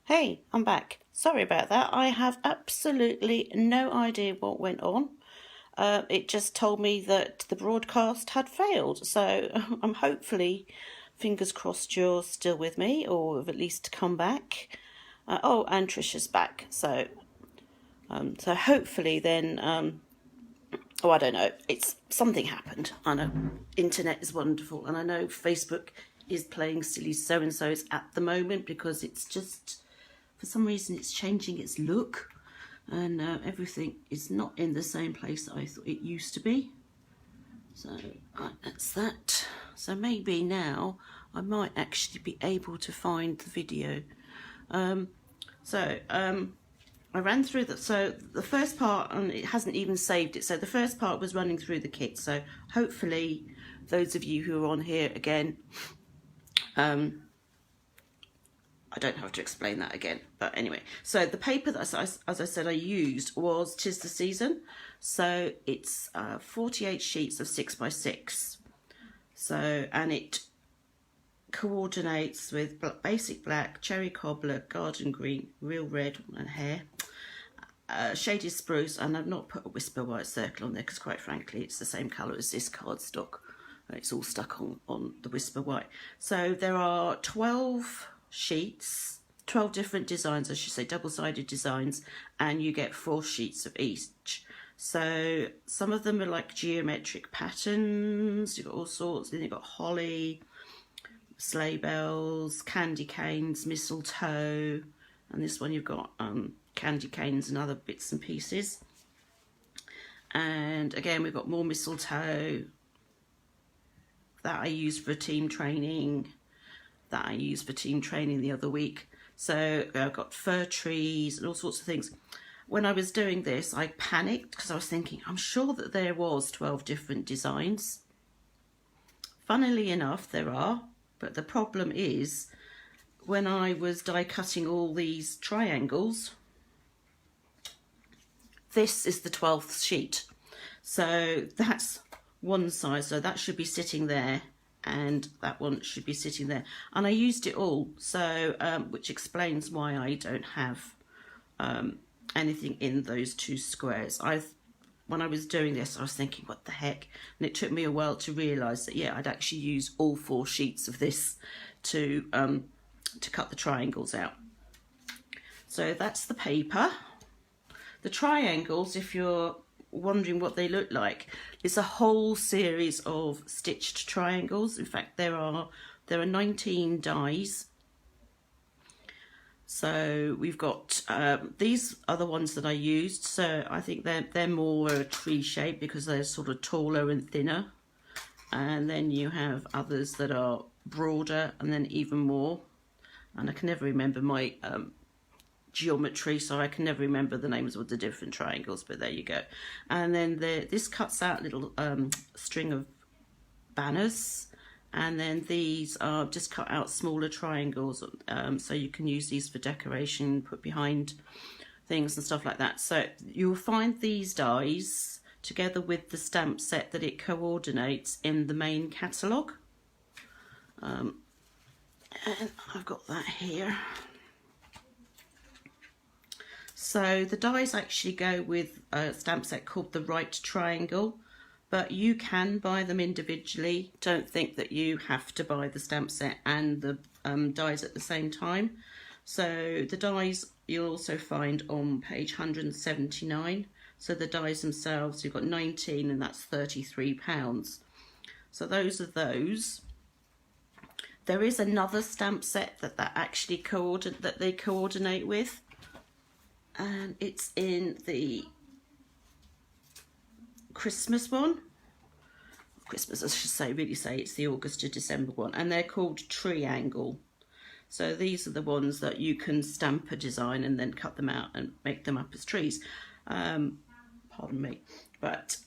Hey, I'm back. Sorry about that. I have absolutely no idea what went on. It just told me that the broadcast had failed. So I'm hopefully, fingers crossed, you're still with me or have at least come back. Oh, and Trisha's back. So hopefully then. Oh, I don't know. It's something happened. I know internet is wonderful, and I know Facebook is playing silly so and so's at the moment because it's just for some reason it's changing its look, and everything is not in the same place that I thought it used to be. So that's that. So maybe now I might actually be able to find the video. I ran through that. So the first part, and it hasn't even saved it. So the first part was running through the kit. So hopefully, those of you who are on here again, I don't have to explain that again. But anyway, so the paper that, as I said, I used was 'Tis the Season. So it's 48 sheets of 6x6. So, and it coordinates with basic black, cherry cobbler, garden green, real red and hair, shaded spruce, and I've not put a whisper white circle on there because quite frankly it's the same colour as this cardstock. It's all stuck on the whisper white. So there are 12 sheets, 12 different designs, I should say, double-sided designs, and you get 4 sheets of each. So some of them are like geometric patterns, you've got all sorts, then you've got holly, sleigh bells, candy canes, mistletoe, and this one you've got candy canes and other bits and pieces. And again we've got more mistletoe that I used for team training, the other week. So I've got fir trees and all sorts of things. When I was doing this I panicked because I was thinking I'm sure that there was 12 different designs. Funnily enough there are. But the problem is, when I was die cutting all these triangles, this is the 12th sheet. So that's one side, so that should be sitting there, and that one should be sitting there. And I used it all, so which explains why I don't have anything in those two squares. When I was doing this, I was thinking, what the heck? And it took me a while to realise that, yeah, I'd actually use all 4 sheets of this to cut the triangles out. So that's the paper. The triangles, if you're wondering what they look like, it's a whole series of stitched triangles. In fact, there are 19 dies. So we've got these are the ones that I used. So I think they're more a tree shape because they're sort of taller and thinner. And then you have others that are broader and then even more. And I can never remember my geometry, so I can never remember the names of the different triangles. But there you go. And then this cuts out a little string of banners. And then these are just cut out smaller triangles, so you can use these for decoration, put behind things and stuff like that. So you'll find these dies together with the stamp set that it coordinates in the main catalogue. And I've got that here. So the dies actually go with a stamp set called the Right Triangle. But you can buy them individually. Don't think that you have to buy the stamp set and the dies at the same time. So the dies you'll also find on page 179. So the dies themselves, you've got 19 and that's £33. So those are those. There is another stamp set that actually they coordinate with. And it's in the Christmas one. Christmas, I should say, really say it's the August to December one, and they're called Triangle. So these are the ones that you can stamp a design and then cut them out and make them up as trees. Pardon me, but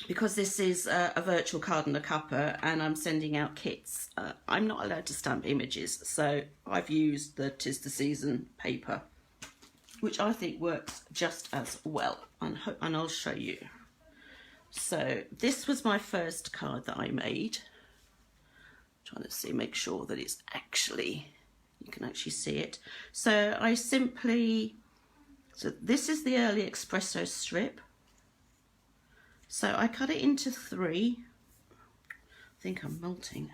because this is a virtual card and a cuppa and I'm sending out kits, I'm not allowed to stamp images, so I've used the 'Tis the Season paper, which I think works just as well, and I'll show you. So this was my first card that I made. Trying to make sure that it's actually You can actually see it. So so this is the early espresso strip. So I cut it into 3. I think I'm melting.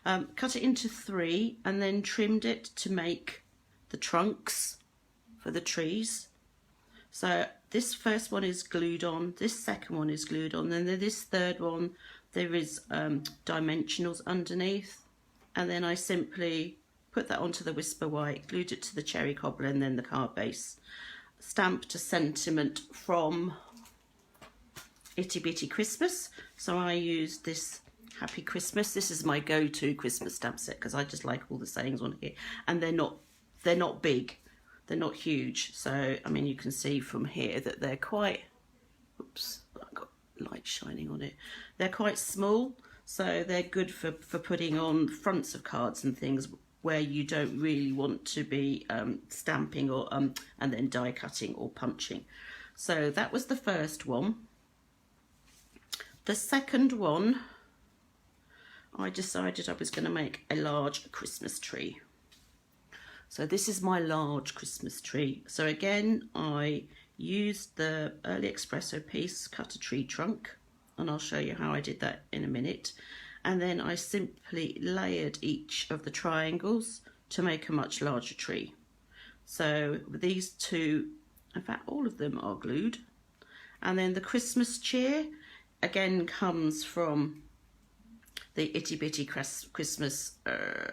Cut it into 3 and then trimmed it to make the trunks for the trees. So this first one is glued on, this second one is glued on, then this third one there is dimensionals underneath, and then I simply put that onto the Whisper White, glued it to the cherry cobbler and then the card base. Stamped a sentiment from Itty Bitty Christmas. So I used this Happy Christmas. This is my go-to Christmas stamp set because I just like all the sayings on here, and they're not big, they're not huge. So I mean, you can see from here that they're quite, oops, I've got light shining on it. They're quite small, so they're good for putting on fronts of cards and things where you don't really want to be stamping or and then die cutting or punching. So that was the first one. The second one, I decided I was going to make a large Christmas tree. So this is my large Christmas tree. So again, I used the early espresso piece, cut a tree trunk, and I'll show you how I did that in a minute. And then I simply layered each of the triangles to make a much larger tree. So these two, in fact all of them are glued. And then the Christmas cheer again comes from the Itty Bitty Christmas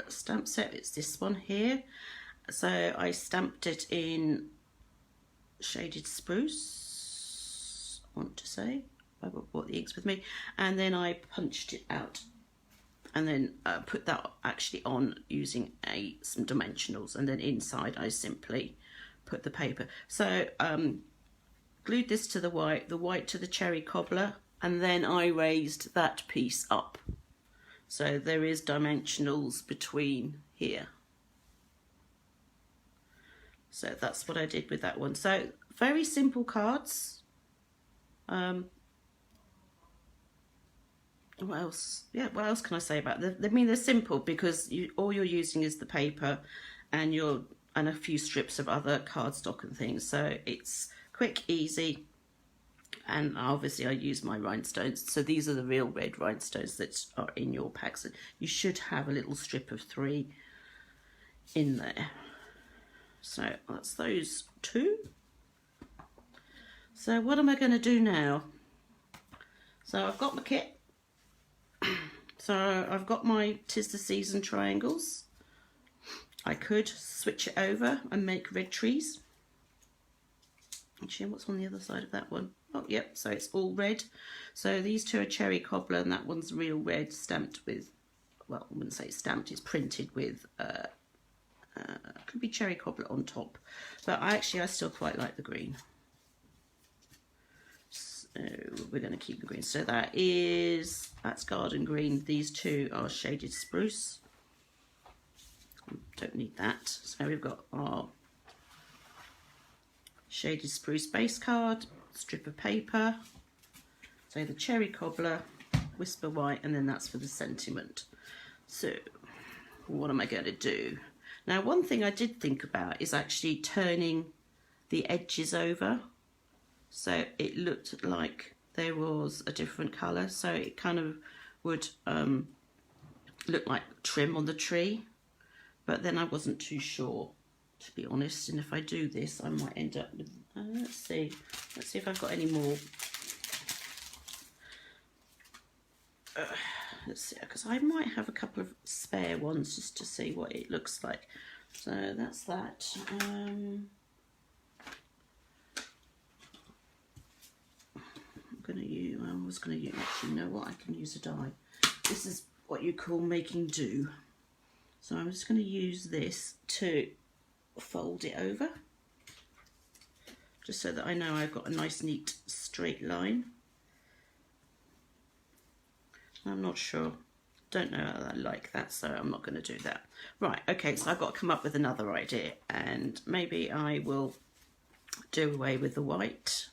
stamp set. It's this one here. So I stamped it in shaded spruce, I want to say. I brought the inks with me, and then I punched it out and then put that actually on using some dimensionals, and then inside I simply put the paper. So glued this to the white to the cherry cobbler, and then I raised that piece up. So there is dimensionals between here. So that's what I did with that one. So very simple cards. What else? Yeah, what else can I say about them? I mean, they're simple because all you're using is the paper and a few strips of other cardstock and things. So it's quick, easy, and obviously I use my rhinestones. So these are the real red rhinestones that are in your packs. You should have a little strip of 3 in there. So that's those 2. So what am I going to do now? So I've got my kit. So I've got my 'Tis the Season triangles. I could switch it over and make red trees. Actually, what's on the other side of that one? Oh, yep, so it's all red. So these 2 are cherry cobbler and that one's real red, stamped with, well, I wouldn't say stamped, it's printed with, could be cherry cobbler on top. But I still quite like the green. So we're going to keep the green. So that's garden green. These 2 are shaded spruce. Don't need that. So we've got our shaded spruce base card, strip of paper, so the cherry cobbler, Whisper White, and then that's for the sentiment. So what am I going to do? Now, one thing I did think about is actually turning the edges over so it looked like there was a different colour, so it kind of would look like trim on the tree, but then I wasn't too sure, to be honest, and if I do this I might end up with, let's see if I've got any more, let's see, because I might have a couple of spare ones just to see what it looks like. So that's that. I was going to use, actually, you know what, I can use a die. This is what you call making do. So I'm just going to use this to fold it over, just so that I know I've got a nice neat straight line. I'm not sure, don't know how I like that, so I'm not going to do that. Right, okay, so I've got to come up with another idea, and maybe I will do away with the white.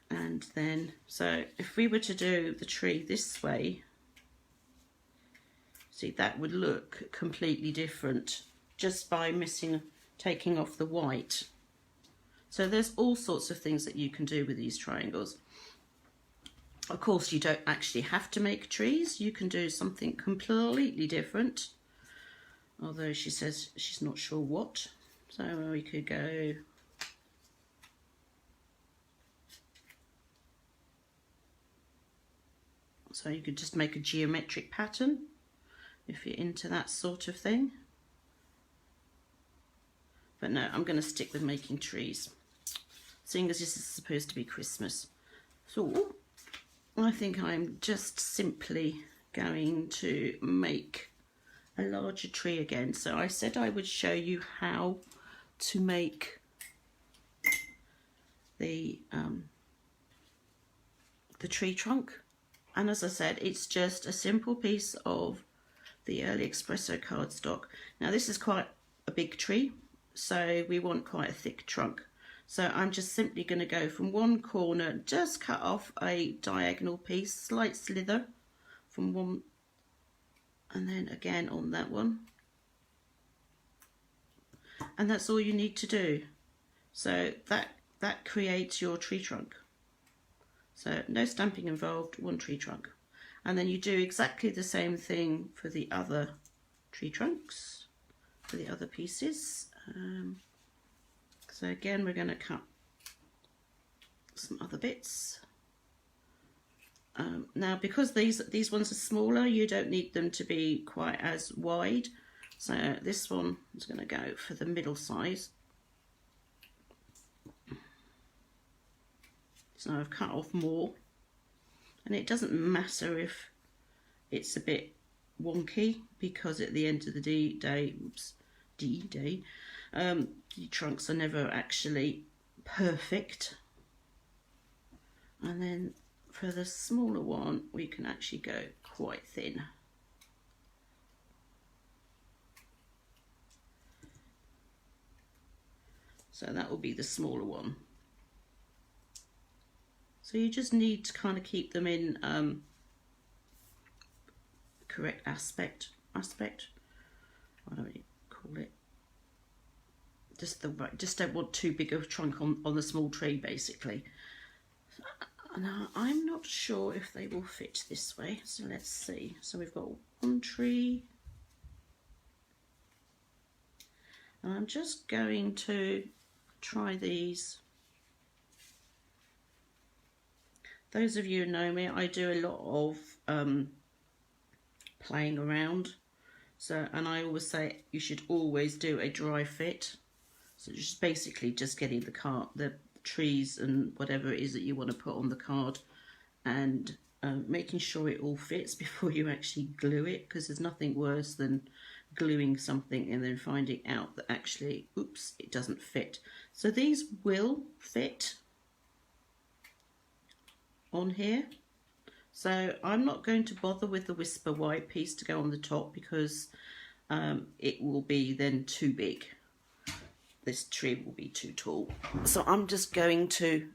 And then, so if we were to do the tree this way, see, that would look completely different just by taking off the white. So there's all sorts of things that you can do with these triangles. Of course, you don't actually have to make trees. You can do something completely different. Although she says she's not sure what. So we could go... So you could just make a geometric pattern if you're into that sort of thing. But no, I'm going to stick with making trees, seeing as this is supposed to be Christmas. So I think I'm just simply going to make a larger tree again. So I said I would show you how to make the tree trunk. And as I said, it's just a simple piece of the Early Espresso cardstock. Now this is quite a big tree, so we want quite a thick trunk. So I'm just simply going to go from one corner, just cut off a diagonal piece, slight slither from one, and then again on that one. And that's all you need to do. So that creates your tree trunk. So no stamping involved, one tree trunk. And then you do exactly the same thing for the other tree trunks, for the other pieces. So again, we're going to cut some other bits. Now, because these ones are smaller, you don't need them to be quite as wide. So this one is going to go for the middle size. So I've cut off more, and it doesn't matter if it's a bit wonky, because at the end of the day, the trunks are never actually perfect. And then for the smaller one, we can actually go quite thin. So that will be the smaller one. So you just need to kind of keep them in correct aspect. What do we call it? Just don't want too big of a trunk on the small tree, basically. Now I'm not sure if they will fit this way, so let's see. So we've got one tree, and I'm just going to try these. Those of you who know me, I do a lot of playing around. So, and I always say you should always do a dry fit. So just basically just getting the trees and whatever it is that you want to put on the card, and making sure it all fits before you actually glue it, because there's nothing worse than gluing something and then finding out that actually, oops, it doesn't fit. So these will fit on here. So I'm not going to bother with the Whisper White piece to go on the top, because it will be then too big. This tree will be too tall. So I'm just going to,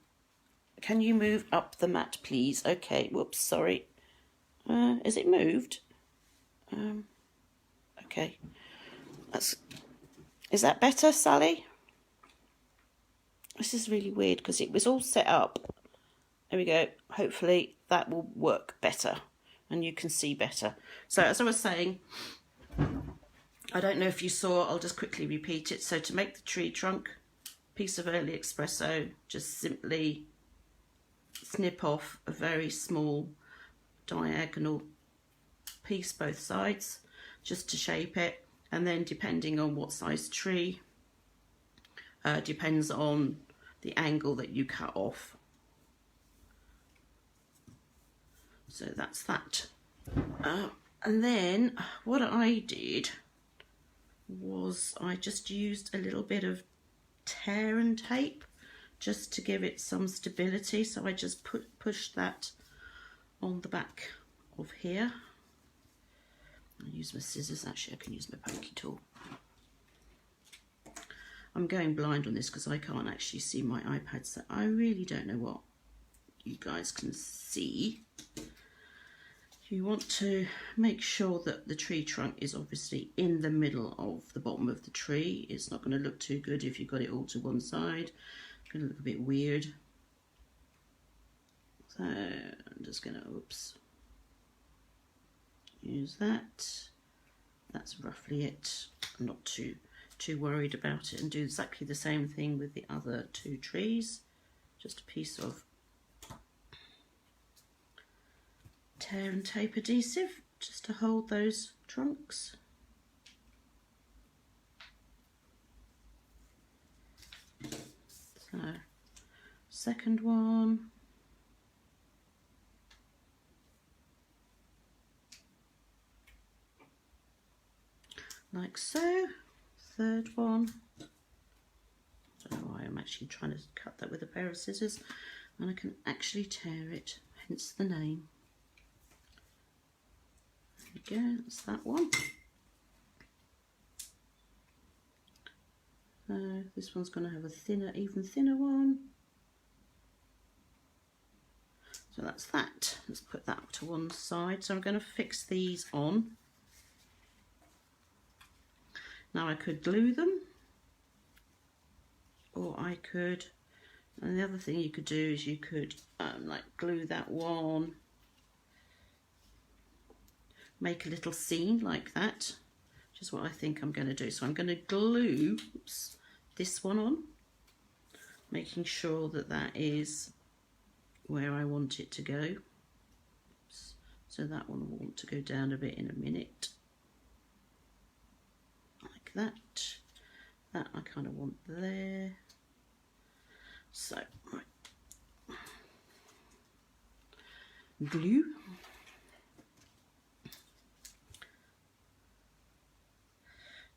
can you move up the mat please? Okay, whoops, sorry. Is it moved? Okay. Is that better, Sally? This is really weird because it was all set up. There we go. Hopefully that will work better and you can see better. So as I was saying, I don't know if you saw, I'll just quickly repeat it. So to make the tree trunk, piece of Early Espresso, just simply snip off a very small diagonal piece both sides, just to shape it. And then depending on what size tree, depends on the angle that you cut off. So that's that. And then what I did was I just used a little bit of tear and tape just to give it some stability. So I just pushed that on the back of here. I'll use my scissors, actually I can use my pokey tool. I'm going blind on this because I can't actually see my iPad, so I really don't know what you guys can see. You want to make sure that the tree trunk is obviously in the middle of the bottom of the tree. It's not going to look too good if you've got it all to one side. It's going to look a bit weird. So I'm just going to, oops, use that. That's roughly it. I'm not too worried about it, and do exactly the same thing with the other two trees. Just a piece of tear and tape adhesive just to hold those trunks. So, second one. Like so. Third one. I don't know why I'm actually trying to cut that with a pair of scissors, and I can actually tear it, hence the name. There we go, that's that one. This one's going to have a thinner, even thinner one. So that's that. Let's put that to one side. So I'm going to fix these on. Now I could glue them, or I could, and the other thing you could do is you could like glue that one, make a little seam like that, which is what I think I'm going to do. So I'm going to glue, oops, this one on, making sure that that is where I want it to go. Oops. So that one will want to go down a bit in a minute. Like that. That I kind of want there. So, right. Glue.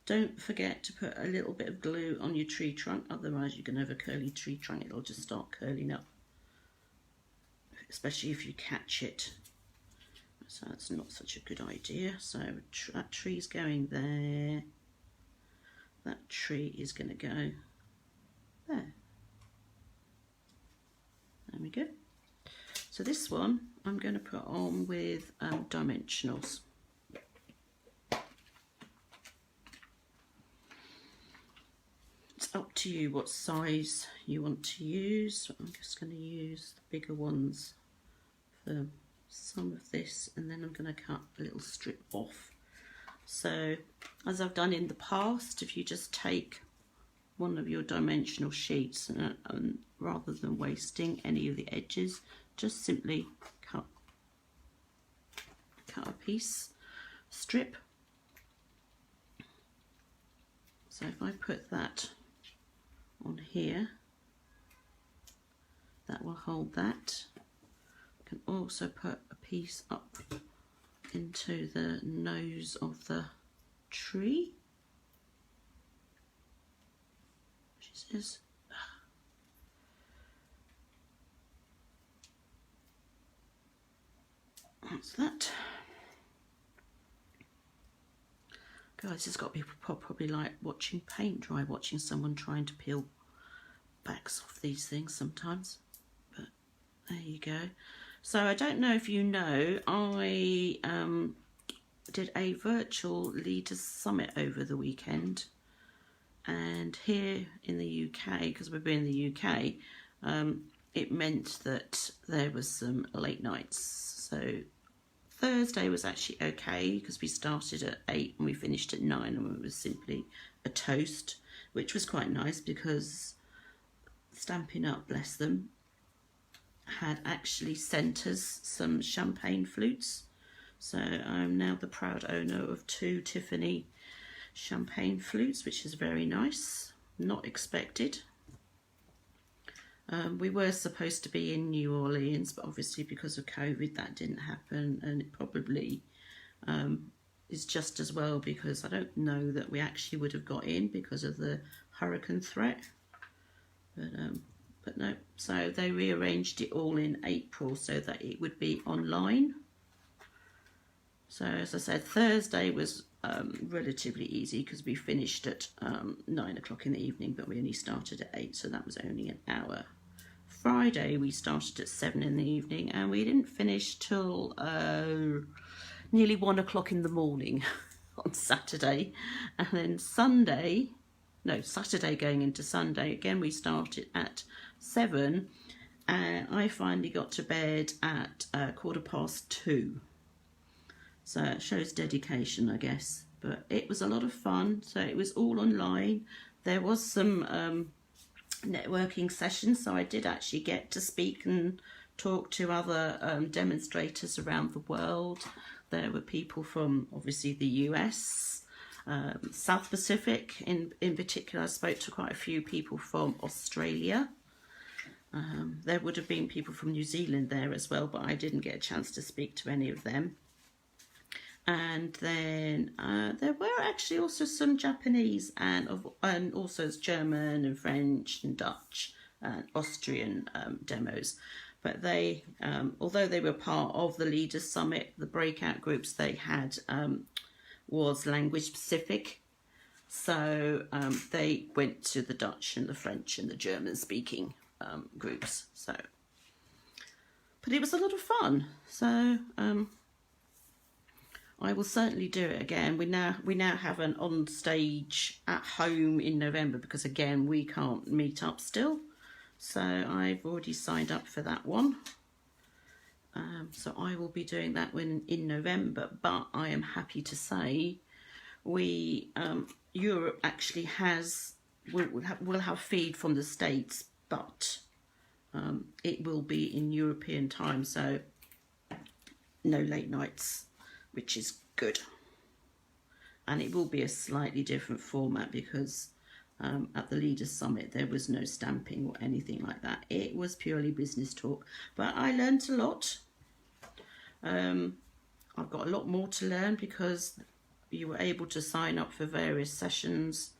Don't forget to put a little bit of glue on your tree trunk, otherwise you're going to have a curly tree trunk. It'll just start curling up, especially if you catch it. So that's not such a good idea. So that tree's going there. That tree is going to go there. There we go. So this one I'm going to put on with dimensionals. It's up to you what size you want to use. I'm just going to use the bigger ones for some of this, and then I'm going to cut a little strip off. So as I've done in the past, if you just take one of your dimensional sheets and rather than wasting any of the edges, just simply cut a piece, strip. So if I put that on here, that will hold that. I can also put a piece up into the nose of the tree, which is that's that. Guys, it's got people probably like watching paint dry, watching someone trying to peel backs off these things sometimes, but there you go. So I don't know if you know, I did a virtual leaders summit over the weekend, and here in the UK, because we've been in the UK, it meant that there was some late nights. So Thursday was actually okay because we started at 8 and we finished at 9, and it was simply a toast, which was quite nice because Stampin Up, bless them, had actually sent us some champagne flutes. So I'm now the proud owner of 2 Tiffany champagne flutes, which is very nice, not expected. We were supposed to be in New Orleans, but obviously because of COVID that didn't happen, and it probably is just as well, because I don't know that we actually would have got in because of the hurricane threat. But no, so they rearranged it all in April so that it would be online. So as I said, Thursday was relatively easy because we finished at 9 o'clock in the evening, but we only started at 8, so that was only an hour. Friday we started at 7 in the evening and we didn't finish till nearly 1 o'clock in the morning on Saturday, and then Saturday going into Sunday, again we started at 7, and I finally got to bed at 2:15. So it shows dedication, I guess, but it was a lot of fun. So it was all online. There was some networking sessions, so I did actually get to speak and talk to other demonstrators around the world. There were people from obviously the US, South Pacific in particular. I spoke to quite a few people from Australia. There would have been people from New Zealand there as well, but I didn't get a chance to speak to any of them. And then there were actually also some Japanese and also German and French and Dutch and Austrian demos. But they, although they were part of the Leaders Summit, the breakout groups they had was language specific. So they went to the Dutch and the French and the German speaking groups. So, but it was a lot of fun. So I will certainly do it again. We now have an on stage at home in November because again we can't meet up still. So I've already signed up for that one. So I will be doing that one in November. But I am happy to say Europe actually will have feed from the States, but it will be in European time, so no late nights, which is good. And it will be a slightly different format because at the Leaders Summit there was no stamping or anything like that. It was purely business talk, but I learned a lot. I've got a lot more to learn because you were able to sign up for various sessions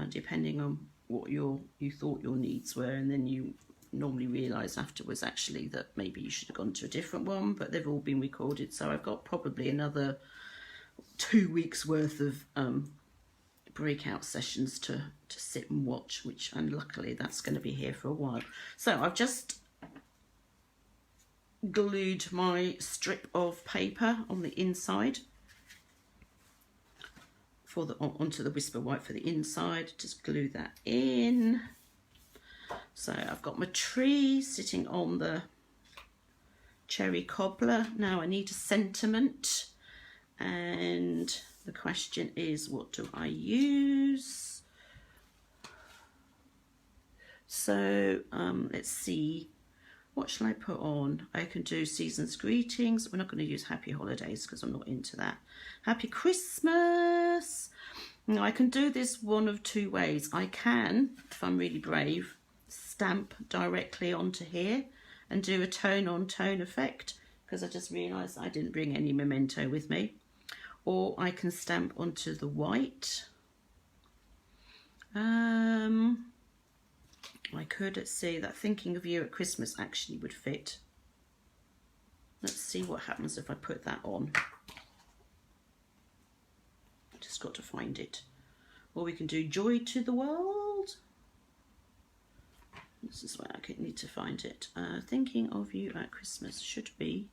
depending on what you thought your needs were, and then you normally realise afterwards actually that maybe you should have gone to a different one, but they've all been recorded, so I've got probably another 2 weeks worth of breakout sessions to sit and watch, and luckily that's going to be here for a while. So I've just glued my strip of paper on the inside onto the Whisper White for the inside. Just glue that in. So I've got my tree sitting on the cherry cobbler. Now I need a sentiment, and the question is, what do I use? So let's see, what shall I put on? I can do Season's Greetings. We're not going to use Happy Holidays because I'm not into that. Happy Christmas. Now I can do this one of two ways. I can, if I'm really brave, stamp directly onto here and do a tone on tone effect, because I just realised I didn't bring any memento with me. Or I can stamp onto the white. I could, let's see, that Thinking of You at Christmas actually would fit. Let's see what happens if I put that on. Just got to find it. Or we can do Joy to the World. This is where I need to find it. Thinking of You at Christmas should be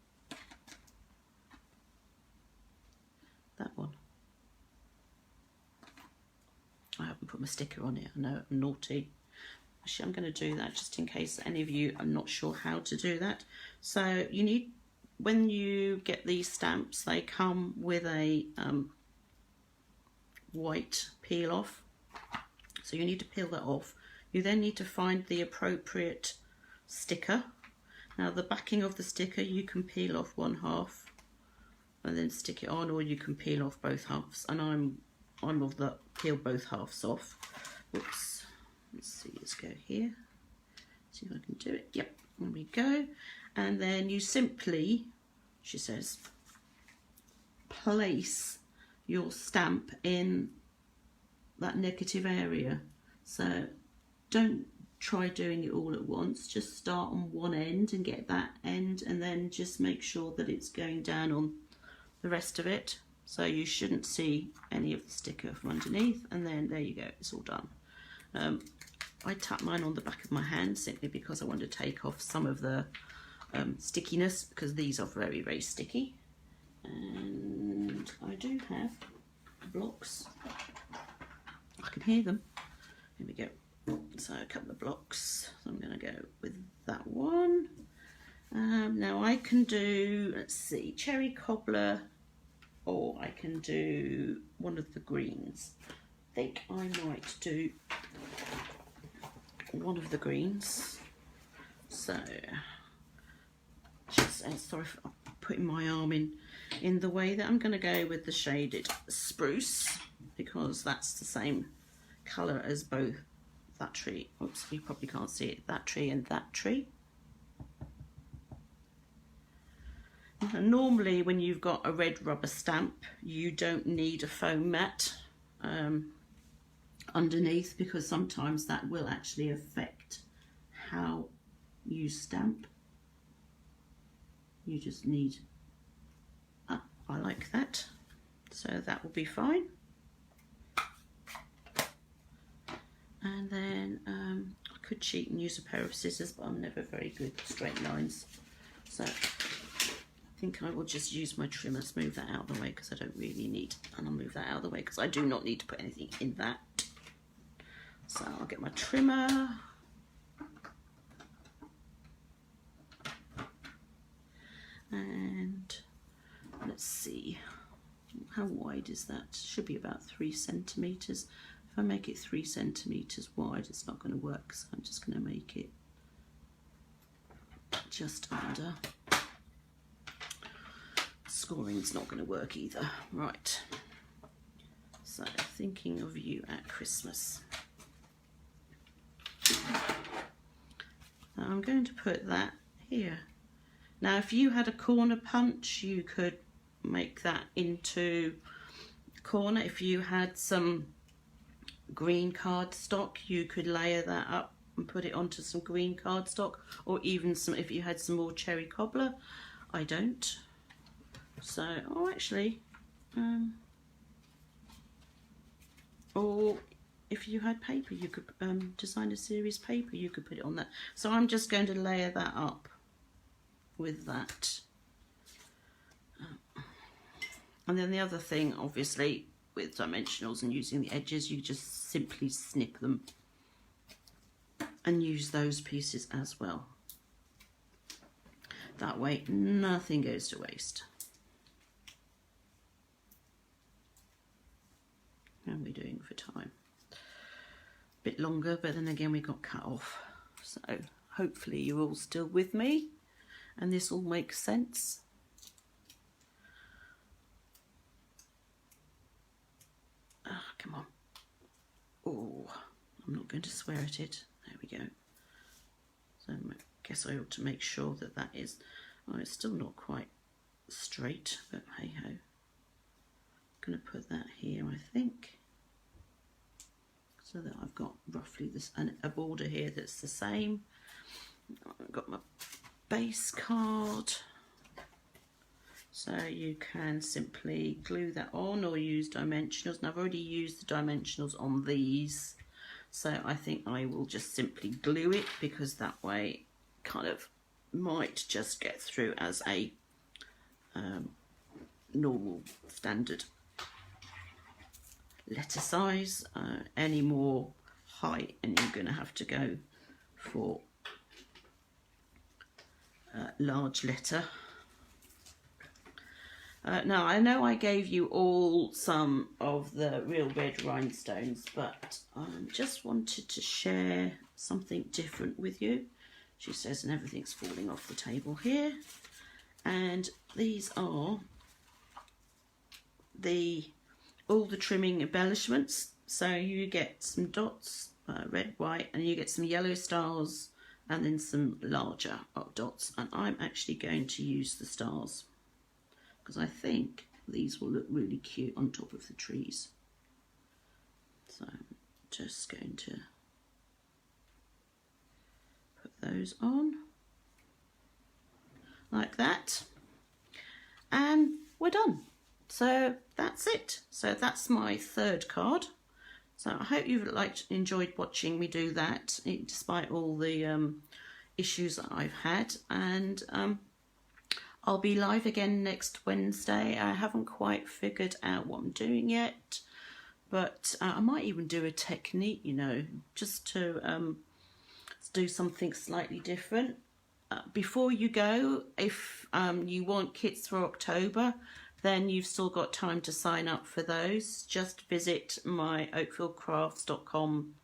that one. I haven't put my sticker on it. I know I'm naughty. Actually, I'm going to do that just in case any of you are not sure how to do that. So you need, when you get these stamps, they come with a white peel off. So you need to peel that off. You then need to find the appropriate sticker. Now the backing of the sticker, you can peel off one half and then stick it on, or you can peel off both halves. And I'm of the peel both halves off. Whoops. Let's see, let's go here. See if I can do it. Yep, there we go. And then you simply, she says, place your stamp in that negative area. So don't try doing it all at once. Just start on one end and get that end, and then just make sure that it's going down on the rest of it. So you shouldn't see any of the sticker from underneath, and then there you go, it's all done. I tap mine on the back of my hand simply because I want to take off some of the stickiness, because these are very, very sticky. And I do have blocks. I can hear them. Here we go. So a couple of blocks. So I'm going to go with that one. Now I can do, let's see, cherry cobbler, or I can do one of the greens. I think I might do one of the greens. So, just sorry for putting my arm in the way. That I'm going to go with the shaded spruce, because that's the same colour as both that tree. Oops, you probably can't see it. That tree and that tree. And normally when you've got a red rubber stamp, you don't need a foam mat underneath, because sometimes that will actually affect how you stamp. You just need, I like that, so that will be fine. And then I could cheat and use a pair of scissors, but I'm never very good at straight lines, so I think I will just use my trimmer. Let's move that out of the way, because I don't really need, and I'll move that out of the way because I do not need to put anything in that. So I'll get my trimmer. And let's see, how wide is that? Should be about 3 centimetres. If I make it 3 centimetres wide, it's not going to work, so I'm just going to make it just under. Scoring's not going to work either. Right, so thinking of you at Christmas. Now I'm going to put that here. Now if you had a corner punch, you could make that into corner. If you had some green cardstock, you could layer that up and put it onto some green cardstock, or even some, if you had some more cherry cobbler. I don't. So, oh actually, or if you had paper, you could design a series paper, you could put it on that. So I'm just going to layer that up with that. And then the other thing, obviously, with dimensionals and using the edges, you just simply snip them and use those pieces as well. That way nothing goes to waste. How are we doing for time? A bit longer, but then again we got cut off. So hopefully you're all still with me and this all makes sense. Come on. Oh, I'm not going to swear at it. There we go. So I guess I ought to make sure that that is, oh, it's still not quite straight, but hey ho. I'm going to put that here, I think, so that I've got roughly this, and a border here that's the same. I've got my base card, so you can simply glue that on or use dimensionals. And I've already used the dimensionals on these, so I think I will just simply glue it, because that way kind of might just get through as a normal standard letter size. Any more height and you're going to have to go for large letter. Now I know I gave you all some of the real red rhinestones, but I just wanted to share something different with you. She says, and everything's falling off the table here, and these are all the trimming embellishments. So you get some dots, red, white, and you get some yellow stars, and then some larger dots. And I'm actually going to use the stars, because I think these will look really cute on top of the trees. So I'm just going to put those on like that, and we're done. So that's it. So that's my third card. So I hope you've enjoyed watching me do that, despite all the issues that I've had. And I'll be live again next Wednesday. I haven't quite figured out what I'm doing yet, but I might even do a technique, you know, just to do something slightly different. Before you go, if you want kits for October, then you've still got time to sign up for those. Just visit my oakfieldcrafts.com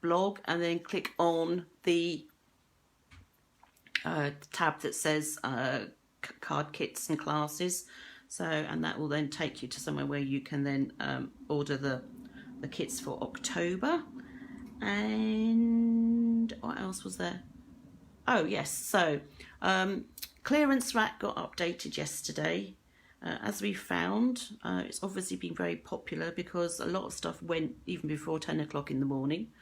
blog and then click on the tab that says card kits and classes. So, and that will then take you to somewhere where you can then order the kits for October. And what else was there? Oh yes, so clearance rack got updated yesterday. As we found, it's obviously been very popular because a lot of stuff went even before 10 o'clock in the morning.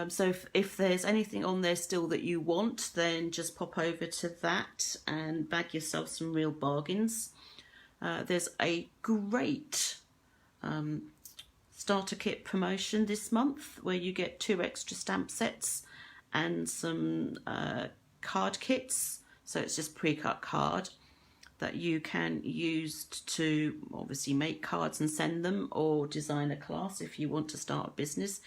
So if there's anything on there still that you want, then just pop over to that and bag yourself some real bargains. There's a great starter kit promotion this month where you get 2 extra stamp sets and some card kits. So it's just pre-cut card that you can use to obviously make cards and send them, or design a class if you want to start a business.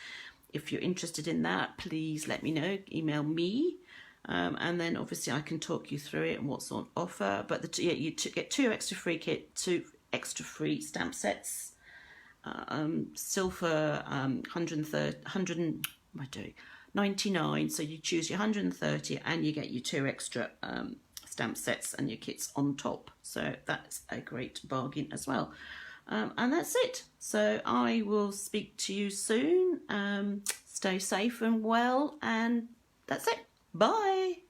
If you're interested in that, please let me know, email me, and then obviously I can talk you through it and what's on offer. But you get 2 extra free 2 extra free stamp sets, still for 99. So you choose your 130 and you get your 2 extra stamp sets and your kits on top. So that's a great bargain as well. And that's it. So I will speak to you soon. Stay safe and well, and that's it. Bye.